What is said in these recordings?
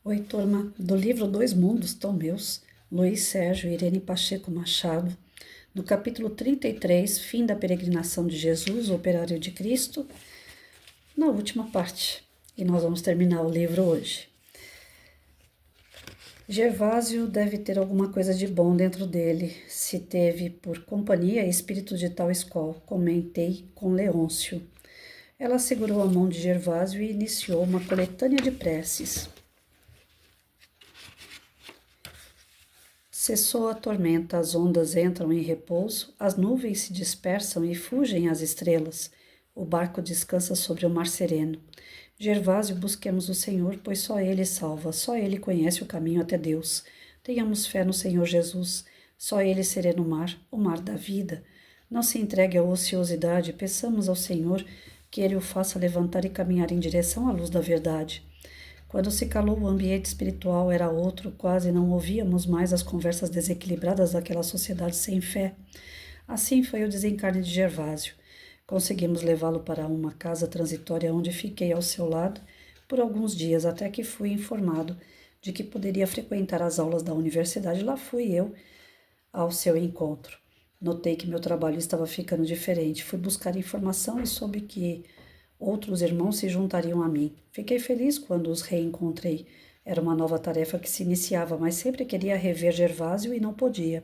Oi, turma, do livro Dois Mundos, Tão Meus, Luiz Sérgio e Irene Pacheco Machado, no capítulo 33, Fim da Peregrinação de Jesus, Operário de Cristo, na última parte. E nós vamos terminar o livro hoje. Gervásio deve ter alguma coisa de bom dentro dele, se teve por companhia espírito de tal escola, comentei com Leôncio. Ela segurou a mão de Gervásio e iniciou uma coletânea de preces. Cessou a tormenta, as ondas entram em repouso, as nuvens se dispersam e fugem as estrelas. O barco descansa sobre o mar sereno. Gervásio, busquemos o Senhor, pois só Ele salva, só Ele conhece o caminho até Deus. Tenhamos fé no Senhor Jesus, só Ele serena o mar da vida. Não se entregue à ociosidade, peçamos ao Senhor que Ele o faça levantar e caminhar em direção à luz da verdade. Quando se calou, o ambiente espiritual era outro, quase não ouvíamos mais as conversas desequilibradas daquela sociedade sem fé. Assim foi o desencarne de Gervásio. Conseguimos levá-lo para uma casa transitória onde fiquei ao seu lado por alguns dias, até que fui informado de que poderia frequentar as aulas da universidade. Lá fui eu ao seu encontro. Notei que meu trabalho estava ficando diferente. Fui buscar informação e soube que outros irmãos se juntariam a mim. Fiquei feliz quando os reencontrei. Era uma nova tarefa que se iniciava, mas sempre queria rever Gervásio e não podia.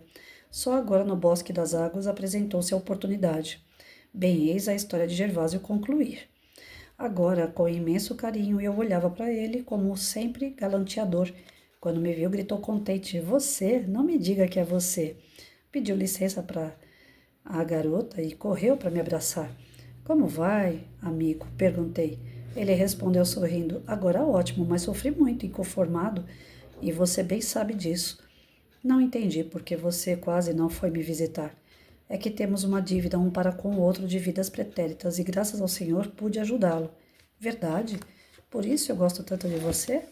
Só agora no Bosque das Águas apresentou-se a oportunidade. Bem, eis a história de Gervásio concluir. Agora, com imenso carinho, eu olhava para ele como sempre galanteador. Quando me viu, gritou contente: Você? Não me diga que é você. Pediu licença para a garota e correu para me abraçar. Como vai, amigo? Perguntei. Ele respondeu sorrindo. Agora ótimo, mas sofri muito, inconformado, e você bem sabe disso. Não entendi porque você quase não foi me visitar. É que temos uma dívida um para com o outro de vidas pretéritas e graças ao Senhor pude ajudá-lo. Verdade? Por isso eu gosto tanto de você?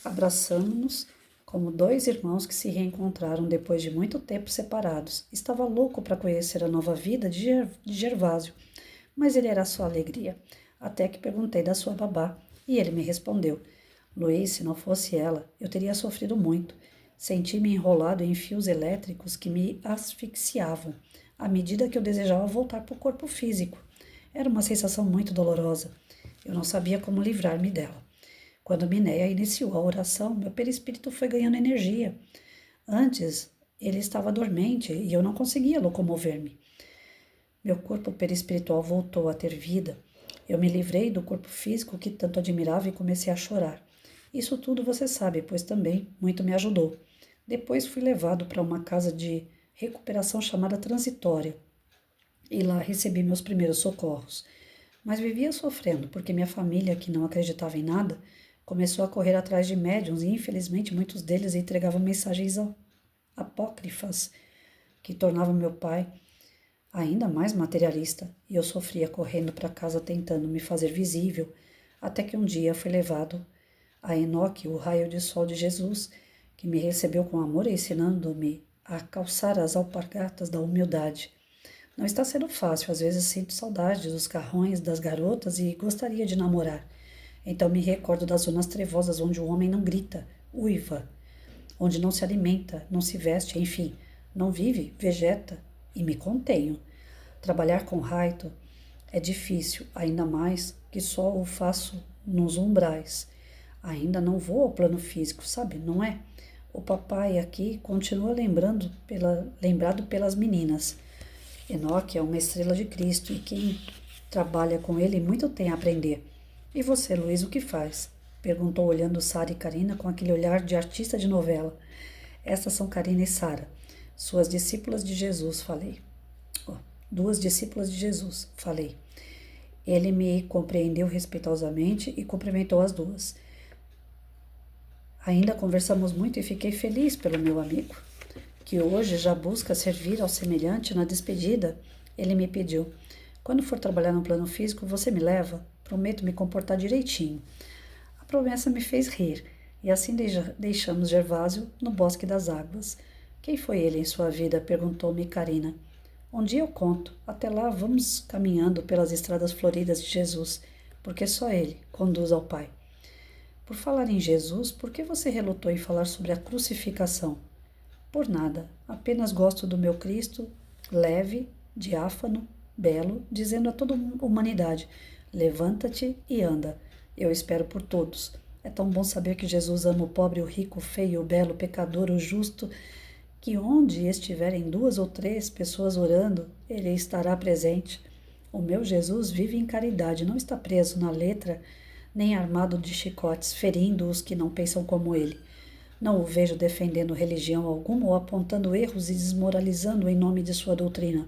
Abraçamos-nos como dois irmãos que se reencontraram depois de muito tempo separados. Estava louco para conhecer a nova vida de Gervásio, mas ele era só alegria. Até que perguntei da sua babá e ele me respondeu: Luiz, se não fosse ela, eu teria sofrido muito. Senti-me enrolado em fios elétricos que me asfixiavam, à medida que eu desejava voltar para o corpo físico. Era uma sensação muito dolorosa. Eu não sabia como livrar-me dela. Quando Minéia iniciou a oração, meu perispírito foi ganhando energia. Antes, ele estava dormente e eu não conseguia locomover-me. Meu corpo perispiritual voltou a ter vida. Eu me livrei do corpo físico que tanto admirava e comecei a chorar. Isso tudo você sabe, pois também muito me ajudou. Depois fui levado para uma casa de recuperação chamada Transitória e lá recebi meus primeiros socorros. Mas vivia sofrendo porque minha família, que não acreditava em nada, começou a correr atrás de médiuns e infelizmente muitos deles entregavam mensagens apócrifas que tornavam meu pai ainda mais materialista, e eu sofria correndo para casa tentando me fazer visível, até que um dia fui levado a Enoque, o raio de sol de Jesus, que me recebeu com amor ensinando-me a calçar as alpargatas da humildade. Não está sendo fácil, às vezes sinto saudade dos carrões, das garotas e gostaria de namorar. Então me recordo das zonas trevosas onde o homem não grita, uiva, onde não se alimenta, não se veste, enfim, não vive, vegeta, e me contenho. Trabalhar com Raito é difícil, ainda mais que só o faço nos umbrais. Ainda não vou ao plano físico, sabe, não é? O papai aqui continua lembrado pelas meninas. Enoque é uma estrela de Cristo e quem trabalha com ele muito tem a aprender. E você, Luiz, o que faz? Perguntou olhando Sara e Karina com aquele olhar de artista de novela. Estas são Karina e Sara, suas discípulas de Jesus, falei. Duas discípulas de Jesus, falei. Ele me compreendeu respeitosamente e cumprimentou as duas. Ainda conversamos muito e fiquei feliz pelo meu amigo, que hoje já busca servir ao semelhante. Na despedida, ele me pediu: quando for trabalhar no plano físico, você me leva? Prometo me comportar direitinho. A promessa me fez rir, e assim deixamos Gervásio no Bosque das Águas. Quem foi ele em sua vida? Perguntou-me Karina. Um dia eu conto. Até lá, vamos caminhando pelas estradas floridas de Jesus, porque só Ele conduz ao Pai. Por falar em Jesus, por que você relutou em falar sobre a crucificação? Por nada, apenas gosto do meu Cristo, leve, diáfano, belo, dizendo a toda a humanidade: levanta-te e anda. Eu espero por todos. É tão bom saber que Jesus ama o pobre, o rico, o feio, o belo, o pecador, o justo, que onde estiverem 2 ou 3 pessoas orando, ele estará presente. O meu Jesus vive em caridade, não está preso na letra, nem armado de chicotes, ferindo os que não pensam como ele. Não o vejo defendendo religião alguma ou apontando erros e desmoralizando em nome de sua doutrina.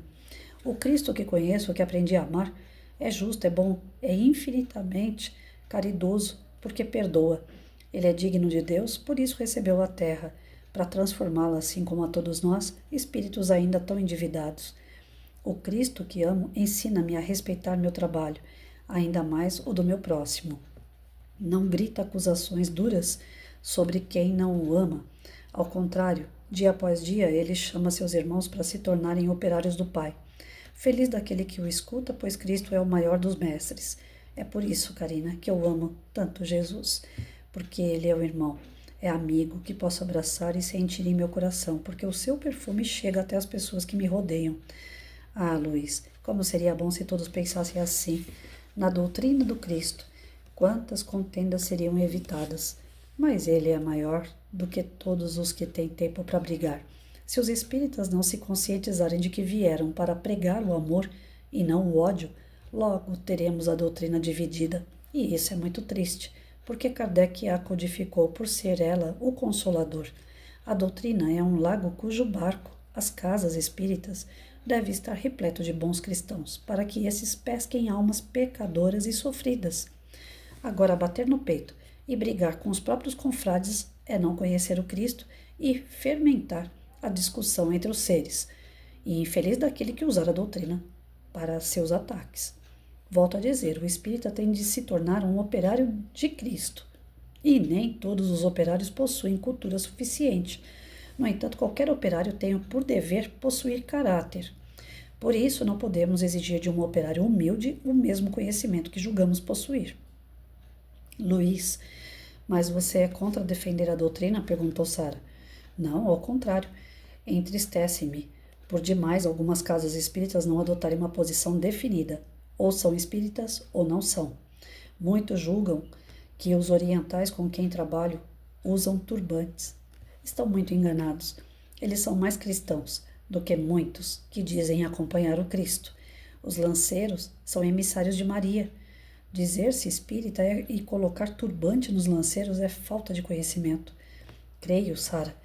O Cristo que conheço, que aprendi a amar, é justo, é bom, é infinitamente caridoso, porque perdoa. Ele é digno de Deus, por isso recebeu a terra, para transformá-la, assim como a todos nós, espíritos ainda tão endividados. O Cristo que amo ensina-me a respeitar meu trabalho, ainda mais o do meu próximo. Não grita acusações duras sobre quem não o ama. Ao contrário, dia após dia, ele chama seus irmãos para se tornarem operários do Pai. Feliz daquele que o escuta, pois Cristo é o maior dos mestres. É por isso, Karina, que eu amo tanto Jesus, porque ele é o irmão, é amigo que posso abraçar e sentir em meu coração, porque o seu perfume chega até as pessoas que me rodeiam. Ah, Luiz, como seria bom se todos pensassem assim, na doutrina do Cristo. Quantas contendas seriam evitadas. Mas ele é maior do que todos os que têm tempo para brigar. Se os espíritas não se conscientizarem de que vieram para pregar o amor e não o ódio, logo teremos a doutrina dividida. E isso é muito triste, porque Kardec a codificou por ser ela o consolador. A doutrina é um lago cujo barco, as casas espíritas, deve estar repleto de bons cristãos, para que esses pesquem almas pecadoras e sofridas. Agora, bater no peito e brigar com os próprios confrades é não conhecer o Cristo e fermentar a discussão entre os seres, e infeliz daquele que usar a doutrina para seus ataques. Volto a dizer, o espírita tem de se tornar um operário de Cristo, e nem todos os operários possuem cultura suficiente. No entanto, qualquer operário tem por dever possuir caráter. Por isso, não podemos exigir de um operário humilde o mesmo conhecimento que julgamos possuir. Luiz, mas você é contra defender a doutrina? Perguntou Sara. Não, ao contrário. Entristece-me, por demais algumas casas espíritas não adotarem uma posição definida. Ou são espíritas ou não são. Muitos julgam que os orientais com quem trabalho usam turbantes. Estão muito enganados. Eles são mais cristãos do que muitos que dizem acompanhar o Cristo. Os lanceiros são emissários de Maria. Dizer-se espírita e colocar turbante nos lanceiros é falta de conhecimento. Creio, Sara,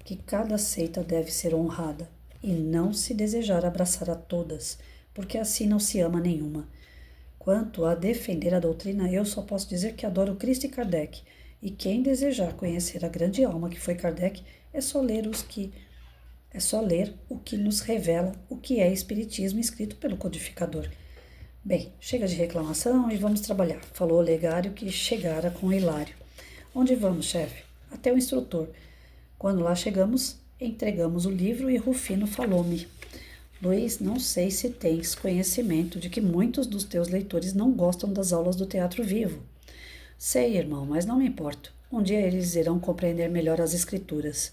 que cada seita deve ser honrada e não se desejar abraçar a todas, porque assim não se ama nenhuma. Quanto a defender a doutrina, eu só posso dizer que adoro Cristo e Kardec, e quem desejar conhecer a grande alma que foi Kardec é só ler o que nos revela o que é Espiritismo escrito pelo codificador. Bem, chega de reclamação e vamos trabalhar, falou o legário que chegara com Hilário. Onde vamos, chefe? Até o instrutor. Quando lá chegamos, entregamos o livro e Rufino falou-me. Luiz, não sei se tens conhecimento de que muitos dos teus leitores não gostam das aulas do teatro vivo. Sei, irmão, mas não me importo. Um dia eles irão compreender melhor as escrituras.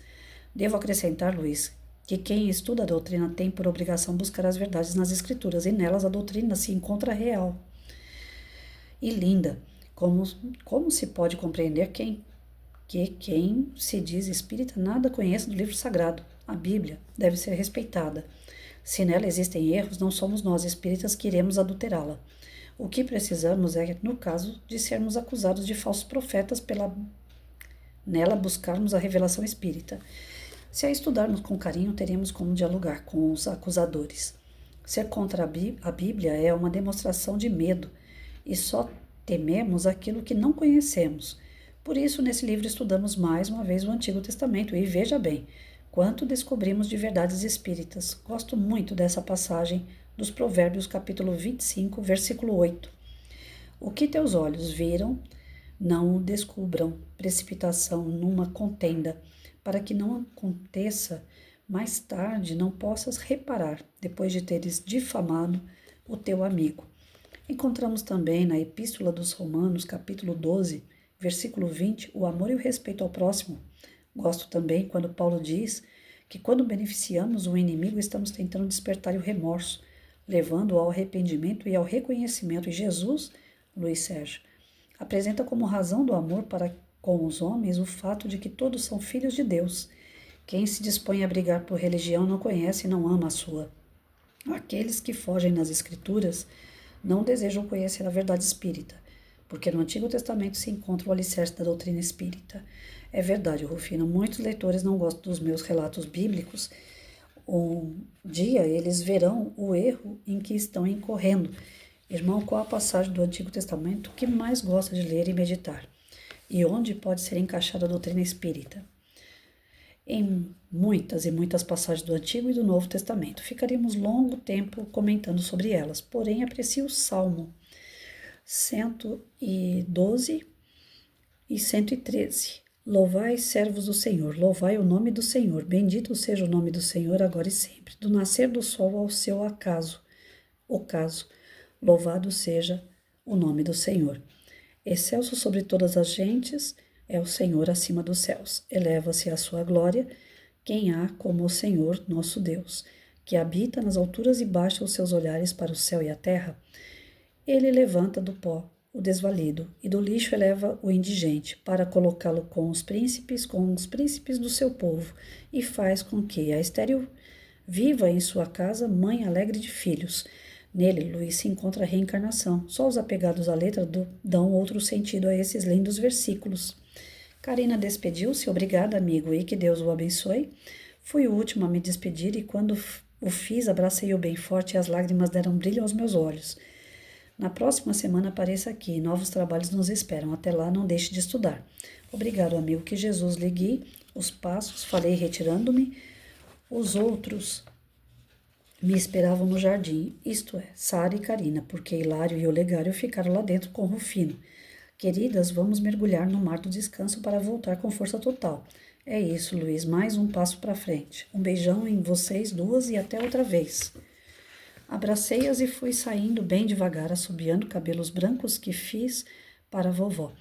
Devo acrescentar, Luiz, que quem estuda a doutrina tem por obrigação buscar as verdades nas escrituras, e nelas a doutrina se encontra real e linda. Como se pode compreender que quem se diz espírita nada conhece do livro sagrado? A Bíblia deve ser respeitada. Se nela existem erros, não somos nós espíritas que iremos adulterá-la. O que precisamos é, no caso de sermos acusados de falsos profetas, nela buscarmos a revelação espírita. Se a estudarmos com carinho, teremos como dialogar com os acusadores. Ser contra a Bíblia é uma demonstração de medo, e só tememos aquilo que não conhecemos. Por isso, nesse livro estudamos mais uma vez o Antigo Testamento, e veja bem, quanto descobrimos de verdades espíritas. Gosto muito dessa passagem dos Provérbios, capítulo 25, versículo 8. O que teus olhos viram, não o descubram, precipitação numa contenda, para que não aconteça mais tarde, não possas reparar, depois de teres difamado o teu amigo. Encontramos também na Epístola dos Romanos, capítulo 12, Versículo 20, o amor e o respeito ao próximo. Gosto também quando Paulo diz que quando beneficiamos o inimigo, estamos tentando despertar o remorso, levando-o ao arrependimento e ao reconhecimento. E Jesus, Luiz Sérgio, apresenta como razão do amor para com os homens o fato de que todos são filhos de Deus. Quem se dispõe a brigar por religião não conhece e não ama a sua. Aqueles que fogem nas Escrituras não desejam conhecer a verdade espírita, porque no Antigo Testamento se encontra o alicerce da doutrina espírita. É verdade, Rufino, muitos leitores não gostam dos meus relatos bíblicos. Um dia eles verão o erro em que estão incorrendo. Irmão, qual a passagem do Antigo Testamento que mais gosta de ler e meditar? E onde pode ser encaixada a doutrina espírita? Em muitas e muitas passagens do Antigo e do Novo Testamento. Ficaríamos longo tempo comentando sobre elas, porém aprecio o Salmo 112 e 113. Louvai, servos do Senhor, louvai o nome do Senhor, bendito seja o nome do Senhor agora e sempre, do nascer do sol ao seu ocaso, louvado seja o nome do Senhor. Excelso sobre todas as gentes é o Senhor acima dos céus, eleva-se a sua glória, quem há como o Senhor nosso Deus, que habita nas alturas e baixa os seus olhares para o céu e a terra. Ele levanta do pó o desvalido, e do lixo eleva o indigente, para colocá-lo com os príncipes do seu povo, e faz com que a estéril viva em sua casa, mãe alegre de filhos. Nele, Luiz, se encontra a reencarnação. Só os apegados à letra dão outro sentido a esses lindos versículos. Karina despediu-se. Obrigada, amigo, e que Deus o abençoe. Fui o último a me despedir, e quando o fiz, abracei-o bem forte, e as lágrimas deram brilho aos meus olhos. Na próxima semana apareça aqui, novos trabalhos nos esperam. Até lá, não deixe de estudar. Obrigado, amigo, que Jesus lhe guie os passos. Falei retirando-me. Os outros me esperavam no jardim, isto é, Sara e Karina, porque Hilário e Olegário ficaram lá dentro com Rufino. Queridas, vamos mergulhar no mar do descanso para voltar com força total. É isso, Luiz, mais um passo para frente. Um beijão em vocês duas e até outra vez. Abracei-as e fui saindo bem devagar, assobiando cabelos brancos que fiz para a vovó.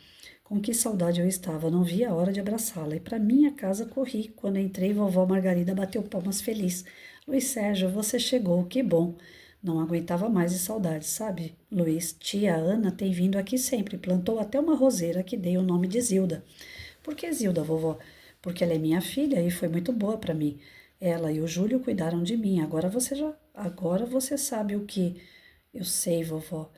Com que saudade eu estava, não via a hora de abraçá-la. E para minha casa corri. Quando entrei, vovó Margarida bateu palmas feliz. Luiz Sérgio, você chegou, que bom. Não aguentava mais de saudade, sabe? Luiz, tia Ana tem vindo aqui sempre, plantou até uma roseira que dei o nome de Zilda. Por que Zilda, vovó? Porque ela é minha filha e foi muito boa para mim. Ela e o Júlio cuidaram de mim. Agora você sabe o que eu sei, vovó.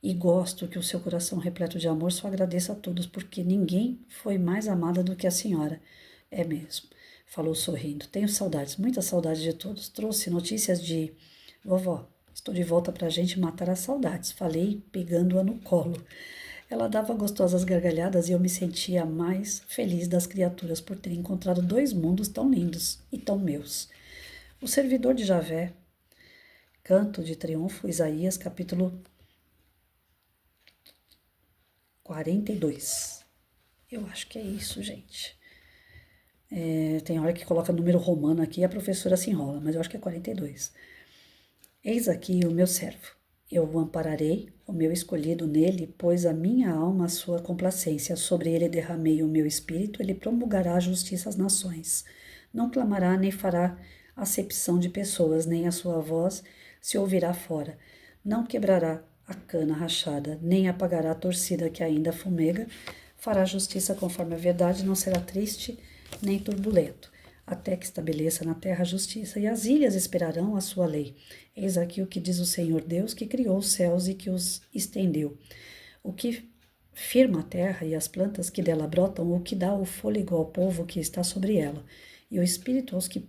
E gosto que o seu coração repleto de amor só agradeça a todos, porque ninguém foi mais amada do que a senhora. É mesmo, falou sorrindo. Tenho saudades, muitas saudades de todos. Trouxe notícias de... Vovó, estou de volta pra gente matar as saudades. Falei, pegando-a no colo. Ela dava gostosas gargalhadas e eu me sentia mais feliz das criaturas por ter encontrado dois mundos tão lindos e tão meus. O servidor de Javé, Canto de Triunfo, Isaías, capítulo 42. Eu acho que é isso, gente. Tem hora que coloca número romano aqui e a professora se enrola, mas eu acho que é 42. Eis aqui o meu servo. Eu o ampararei, o meu escolhido nele, pôs a minha alma a sua complacência. Sobre ele derramei o meu espírito, ele promulgará a justiça às nações. Não clamará nem fará acepção de pessoas, nem a sua voz se ouvirá fora. Não quebrará a cana rachada, nem apagará a torcida que ainda fumega. Fará justiça conforme a verdade, não será triste nem turbulento, até que estabeleça na terra a justiça, e as ilhas esperarão a sua lei. Eis aqui o que diz o Senhor Deus, que criou os céus e que os estendeu, o que firma a terra e as plantas que dela brotam, o que dá o fôlego ao povo que está sobre ela, e o espírito aos que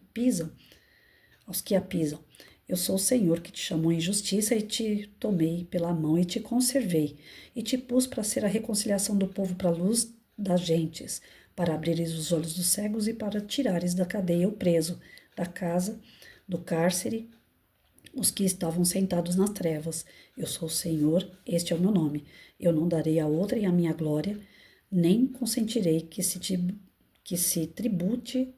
a pisam. Eu sou o Senhor que te chamou em justiça e te tomei pela mão e te conservei, e te pus para ser a reconciliação do povo para a luz das gentes, para abrires os olhos dos cegos e para tirares da cadeia o preso, da casa, do cárcere, os que estavam sentados nas trevas. Eu sou o Senhor, este é o meu nome. Eu não darei a outrem a minha glória, nem consentirei que se tribute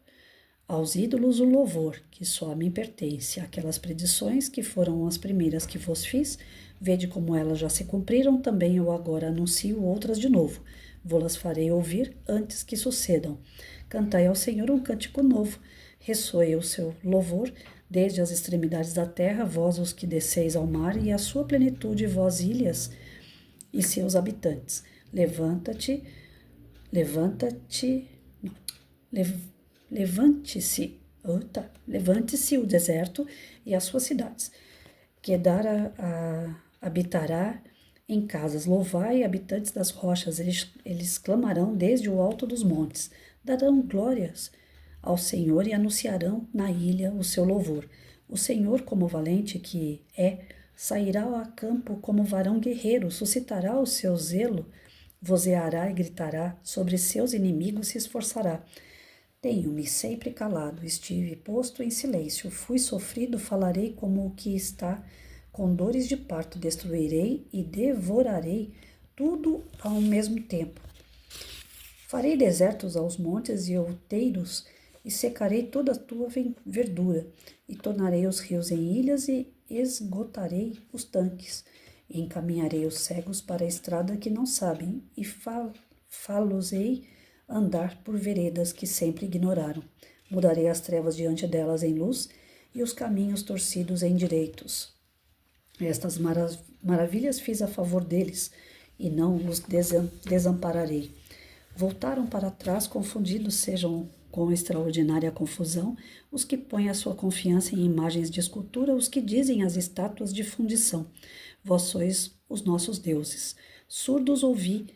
aos ídolos o louvor, que só a mim pertence. Aquelas predições que foram as primeiras que vos fiz, vede como elas já se cumpriram, também eu agora anuncio outras de novo. Vô-las farei ouvir antes que sucedam. Cantai ao Senhor um cântico novo. Ressoe o seu louvor desde as extremidades da terra, vós os que desceis ao mar, e a sua plenitude, vós ilhas e seus habitantes. Levanta-te, levanta-te, levante-se, levante-se o deserto e as suas cidades. Quedar habitará em casas. Louvai, habitantes das rochas, eles clamarão desde o alto dos montes. Darão glórias ao Senhor e anunciarão na ilha o seu louvor. O Senhor, como valente que é, sairá a campo como varão guerreiro, suscitará o seu zelo, vozeará e gritará, sobre seus inimigos se esforçará. Tenho-me sempre calado, estive posto em silêncio, fui sofrido, falarei como o que está com dores de parto, destruirei e devorarei tudo ao mesmo tempo. Farei desertos aos montes e outeiros, e secarei toda a tua verdura, e tornarei os rios em ilhas, e esgotarei os tanques, e encaminharei os cegos para a estrada que não sabem, e fá-los-ei andar por veredas que sempre ignoraram. Mudarei as trevas diante delas em luz, e os caminhos torcidos em direitos. Estas maravilhas fiz a favor deles, e não os desampararei. Voltaram para trás, confundidos sejam com extraordinária confusão os que põem a sua confiança em imagens de escultura, os que dizem as estátuas de fundição. Vós sois os nossos deuses. Surdos ouve,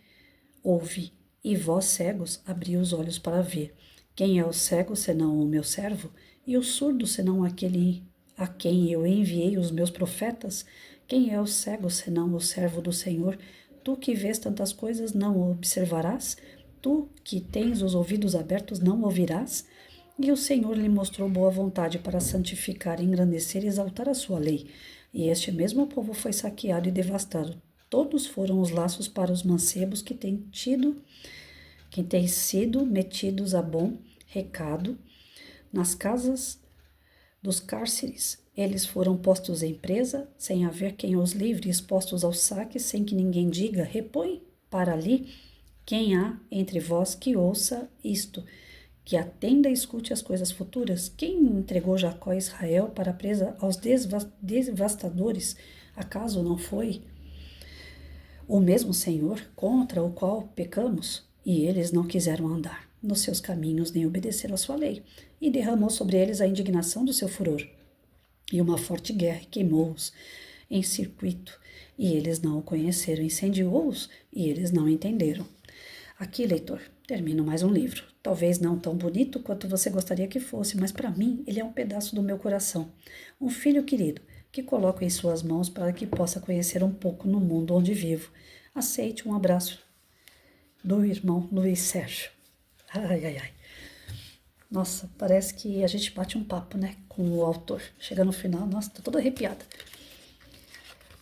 e vós cegos abri os olhos para ver. Quem é o cego senão o meu servo? E o surdo senão aquele a quem eu enviei os meus profetas? Quem é o cego senão o servo do Senhor? Tu que vês tantas coisas não o observarás? Tu que tens os ouvidos abertos não ouvirás? E o Senhor lhe mostrou boa vontade para santificar, engrandecer e exaltar a sua lei. E este mesmo povo foi saqueado e devastado. Todos foram os laços para os mancebos que têm sido metidos a bom recado nas casas dos cárceres. Eles foram postos em presa, sem haver quem os livre, expostos ao saque, sem que ninguém diga, repõe para ali. Quem há entre vós que ouça isto, que atenda e escute as coisas futuras? Quem entregou Jacó e Israel para a presa aos devastadores? Acaso não foi o mesmo Senhor contra o qual pecamos? E eles não quiseram andar nos seus caminhos, nem obedeceram a sua lei, e derramou sobre eles a indignação do seu furor. E uma forte guerra queimou-os em circuito, e eles não o conheceram, incendiou-os, e eles não entenderam. Aqui, leitor, termino mais um livro. Talvez não tão bonito quanto você gostaria que fosse, mas para mim ele é um pedaço do meu coração. Um filho querido que coloco em suas mãos para que possa conhecer um pouco no mundo onde vivo. Aceite um abraço do irmão Luiz Sérgio. Ai, ai, ai. Nossa, parece que a gente bate um papo, né, com o autor. Chega no final, nossa, tô toda arrepiada.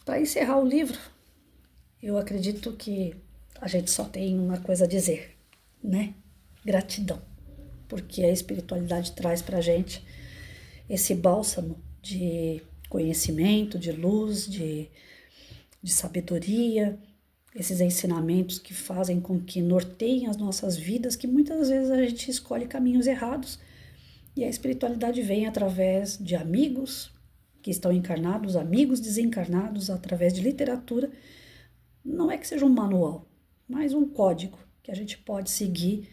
Para encerrar o livro, eu acredito que a gente só tem uma coisa a dizer, né? Gratidão. Porque a espiritualidade traz pra gente esse bálsamo de conhecimento, de luz, de sabedoria, esses ensinamentos que fazem com que norteiem as nossas vidas, que muitas vezes a gente escolhe caminhos errados. E a espiritualidade vem através de amigos que estão encarnados, amigos desencarnados, através de literatura. Não é que seja um manual, mas um código que a gente pode seguir,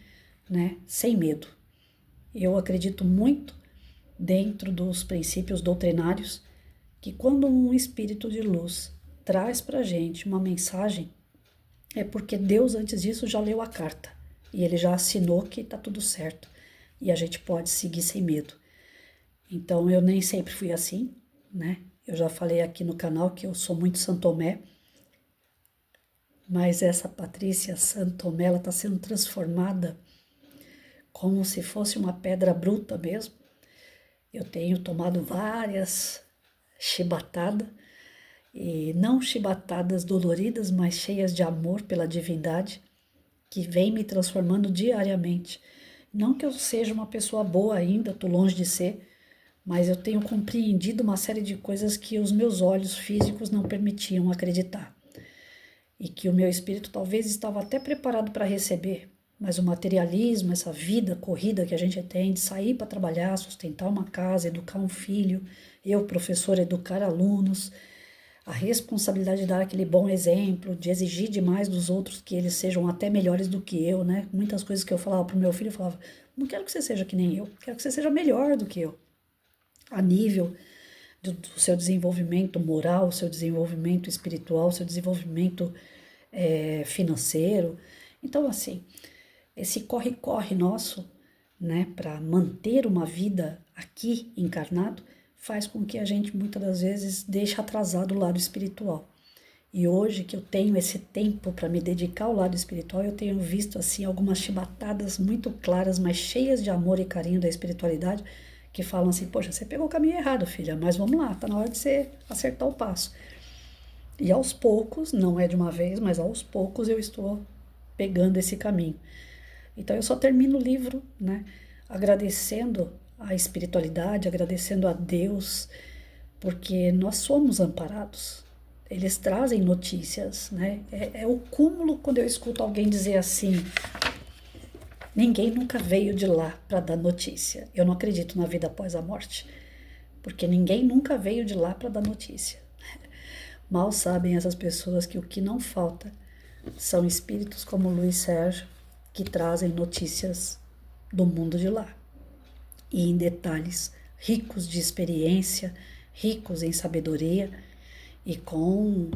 né, sem medo. Eu acredito muito dentro dos princípios doutrinários que quando um espírito de luz traz para a gente uma mensagem, é porque Deus antes disso já leu a carta e ele já assinou que está tudo certo e a gente pode seguir sem medo. Então eu nem sempre fui assim, né? Eu já falei aqui no canal que eu sou muito Santomé, mas essa Patrícia Santomé, ela está sendo transformada como se fosse uma pedra bruta mesmo. Eu tenho tomado várias chibatadas, e não chibatadas doloridas, mas cheias de amor pela divindade, que vem me transformando diariamente. Não que eu seja uma pessoa boa ainda, estou longe de ser, mas eu tenho compreendido uma série de coisas que os meus olhos físicos não permitiam acreditar. e que o meu espírito talvez estava até preparado para receber, mas o materialismo, essa vida corrida que a gente tem de sair para trabalhar, sustentar uma casa, educar um filho, eu, professor, educar alunos, a responsabilidade de dar aquele bom exemplo, de exigir demais dos outros que eles sejam até melhores do que eu, né? Muitas coisas que eu falava para o meu filho, eu falava, não quero que você seja que nem eu, quero que você seja melhor do que eu, a nível do seu desenvolvimento moral, seu desenvolvimento espiritual, seu desenvolvimento financeiro. Então, assim, esse corre-corre nosso, né, para manter uma vida aqui encarnado, faz com que a gente muitas das vezes deixe atrasado o lado espiritual. E hoje que eu tenho esse tempo para me dedicar ao lado espiritual, eu tenho visto assim algumas chibatadas muito claras, mas cheias de amor e carinho da espiritualidade, que falam assim, poxa, você pegou o caminho errado, filha, mas vamos lá, tá na hora de você acertar o passo. E aos poucos, não é de uma vez, mas aos poucos eu estou pegando esse caminho. Então eu só termino o livro, né, agradecendo a espiritualidade, agradecendo a Deus, porque nós somos amparados. Eles trazem notícias, né? É o cúmulo quando eu escuto alguém dizer assim, ninguém nunca veio de lá para dar notícia. Eu não acredito na vida após a morte, porque ninguém nunca veio de lá para dar notícia. Mal sabem essas pessoas que o que não falta são espíritos como o Luiz Sérgio, que trazem notícias do mundo de lá. E em detalhes ricos de experiência, ricos em sabedoria e como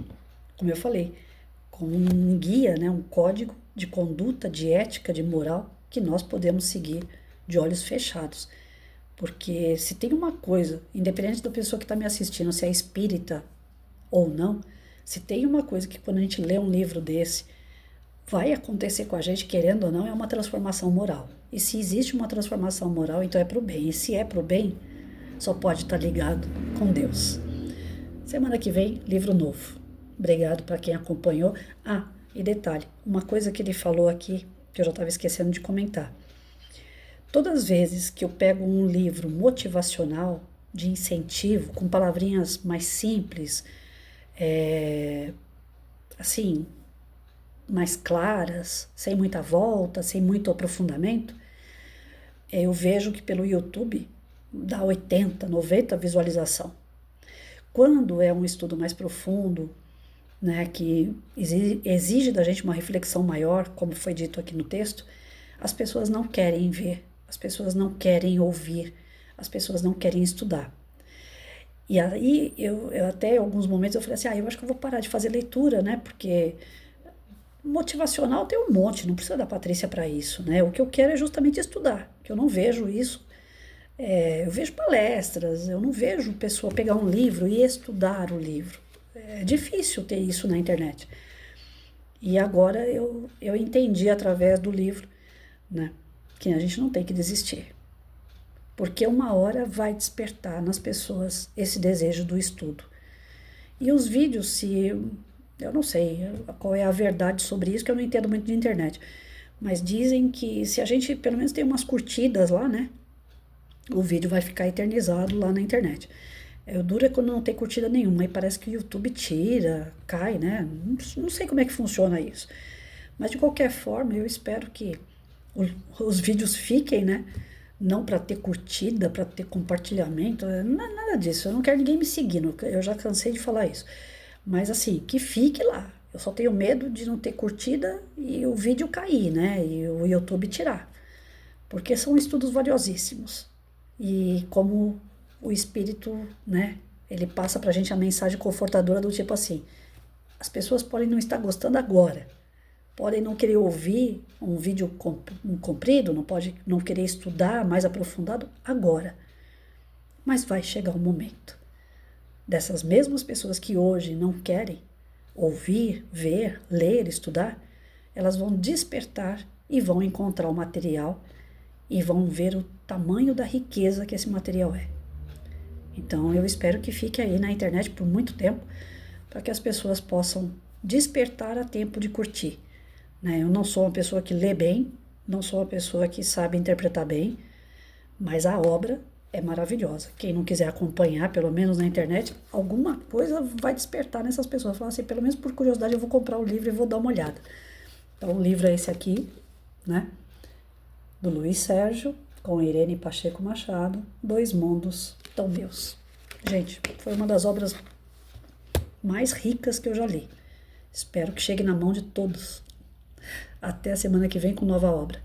eu falei, com um guia, né, um código de conduta, de ética, de moral que nós podemos seguir de olhos fechados. Porque se tem uma coisa, independente da pessoa que está me assistindo, se é espírita ou não, se tem uma coisa que quando a gente lê um livro desse, vai acontecer com a gente, querendo ou não, é uma transformação moral. E se existe uma transformação moral, então é para o bem. E se é para o bem, só pode estar ligado com Deus. Semana que vem, livro novo. Obrigado para quem acompanhou. Ah, e detalhe, uma coisa que ele falou aqui, que eu já estava esquecendo de comentar. Todas as vezes que eu pego um livro motivacional, de incentivo, com palavrinhas mais simples, assim, mais claras, sem muita volta, sem muito aprofundamento, eu vejo que pelo YouTube dá 80, 90 visualização. Quando é um estudo mais profundo, né, que exige da gente uma reflexão maior, como foi dito aqui no texto, as pessoas não querem ver, as pessoas não querem ouvir, as pessoas não querem estudar. E aí, eu até em alguns momentos eu falei assim, eu acho que eu vou parar de fazer leitura, né, porque motivacional tem um monte, não precisa da Patrícia para isso, né? O que eu quero é justamente estudar, que eu não vejo isso. Eu vejo palestras, eu não vejo pessoa pegar um livro e estudar o livro. É difícil ter isso na internet. E agora eu entendi através do livro, né, que a gente não tem que desistir. Porque uma hora vai despertar nas pessoas esse desejo do estudo. E os vídeos, se... Eu não sei qual é a verdade sobre isso, que eu não entendo muito de internet. Mas dizem que se a gente pelo menos tem umas curtidas lá, né, o vídeo vai ficar eternizado lá na internet. O duro é quando não tem curtida nenhuma, e parece que o YouTube tira, cai, né? Não sei como é que funciona isso. Mas de qualquer forma, eu espero que os vídeos fiquem, né? Não para ter curtida, para ter compartilhamento, nada disso. Eu não quero ninguém me seguindo, eu já cansei de falar isso. Mas assim, que fique lá. Eu só tenho medo de não ter curtida e o vídeo cair, né? E o YouTube tirar. Porque são estudos valiosíssimos. E como o Espírito, né? Ele passa pra gente a mensagem confortadora do tipo assim, as pessoas podem não estar gostando agora. Podem não querer ouvir um vídeo comprido, não querer estudar mais aprofundado agora. Mas vai chegar um momento dessas mesmas pessoas que hoje não querem ouvir, ver, ler, estudar, elas vão despertar e vão encontrar o material e vão ver o tamanho da riqueza que esse material é. Então eu espero que fique aí na internet por muito tempo, para que as pessoas possam despertar a tempo de curtir. Né? Eu não sou uma pessoa que lê bem, não sou uma pessoa que sabe interpretar bem, mas a obra é maravilhosa. Quem não quiser acompanhar, pelo menos na internet, alguma coisa vai despertar nessas pessoas. Falar assim, pelo menos por curiosidade eu vou comprar o livro e vou dar uma olhada. Então o livro é esse aqui, né? Do Luiz Sérgio, com Irene Pacheco Machado, Dois Mundos Tão Meus. Gente, foi uma das obras mais ricas que eu já li. Espero que chegue na mão de todos. Até a semana que vem com nova obra.